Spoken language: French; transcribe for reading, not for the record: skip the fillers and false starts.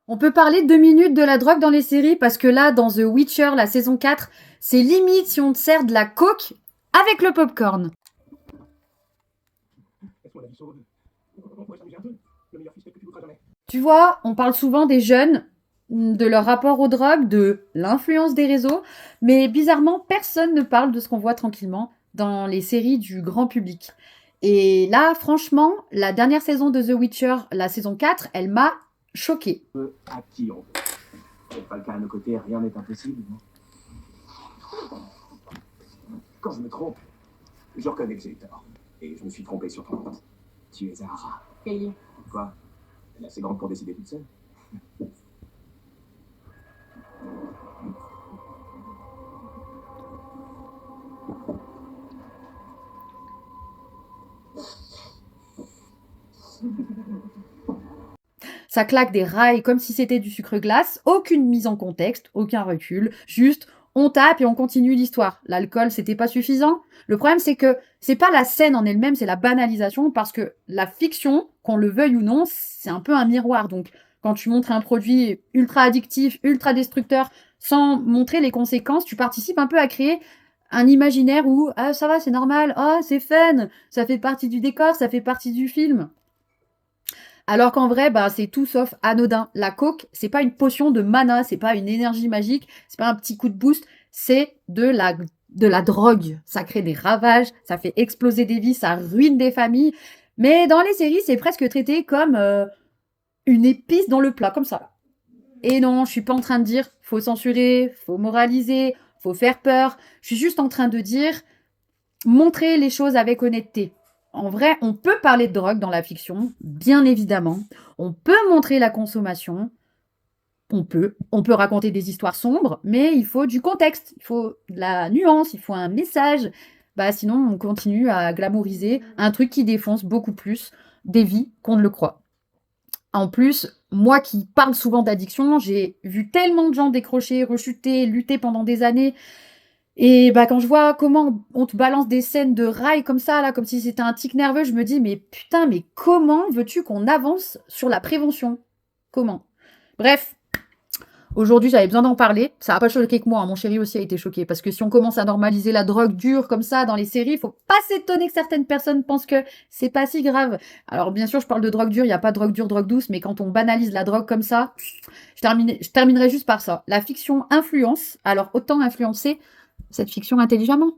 On peut parler 2 minutes de la drogue dans les séries parce que là, dans The Witcher, la saison 4, c'est limite si on te sert de la coke avec le popcorn. Tu vois, on parle souvent des jeunes, de leur rapport aux drogues, de l'influence des réseaux, mais bizarrement, personne ne parle de ce qu'on voit tranquillement dans les séries du grand public. Et là, franchement, la dernière saison de The Witcher, la saison 4, elle m'a choquée. À qui on veut. C'est pas le cas à nos côtés, rien n'est impossible. Quand je me trompe, je reconnais que j'ai eu tort. Et je me suis trompé sur ton compte. Tu es Zahara. Payé. Quoi? Elle est assez grande pour décider toute seule. Ça claque des rails comme si c'était du sucre glace, aucune mise en contexte, aucun recul, juste on tape et on continue l'histoire. L'alcool, c'était pas suffisant. Le problème, c'est que c'est pas la scène en elle-même, c'est la banalisation, parce que la fiction, qu'on le veuille ou non, c'est un peu un miroir. Donc, quand tu montres un produit ultra addictif, ultra destructeur, sans montrer les conséquences, tu participes un peu à créer un imaginaire où ah ça va, c'est normal, ah c'est fun, ça fait partie du décor, ça fait partie du film. Alors qu'en vrai, bah, c'est tout sauf anodin. La coke, c'est pas une potion de mana, c'est pas une énergie magique, c'est pas un petit coup de boost, c'est de la drogue. Ça crée des ravages, ça fait exploser des vies, ça ruine des familles. Mais dans les séries, c'est presque traité comme une épice dans le plat, comme ça. Et non, je suis pas en train de dire faut censurer, faut moraliser, faut faire peur. Je suis juste en train de dire montrer les choses avec honnêteté. En vrai, on peut parler de drogue dans la fiction, bien évidemment. On peut montrer la consommation. On peut raconter des histoires sombres, mais il faut du contexte, il faut de la nuance, il faut un message. Bah, sinon, on continue à glamouriser un truc qui défonce beaucoup plus des vies qu'on ne le croit. En plus, moi qui parle souvent d'addiction, j'ai vu tellement de gens décrocher, rechuter, lutter pendant des années. Et bah, quand je vois comment on te balance des scènes de rails comme ça, là, comme si c'était un tic nerveux, je me dis, mais putain, mais comment veux-tu qu'on avance sur la prévention? Comment? Bref, aujourd'hui, j'avais besoin d'en parler. Ça n'a pas choqué que moi, hein. Mon chéri aussi a été choqué. Parce que si on commence à normaliser la drogue dure comme ça dans les séries, il faut pas s'étonner que certaines personnes pensent que c'est pas si grave. Alors, bien sûr, je parle de drogue dure, il n'y a pas de drogue dure, drogue douce, mais quand on banalise la drogue comme ça, je terminerai juste par ça. La fiction influence, alors autant influencer cette fiction intelligemment.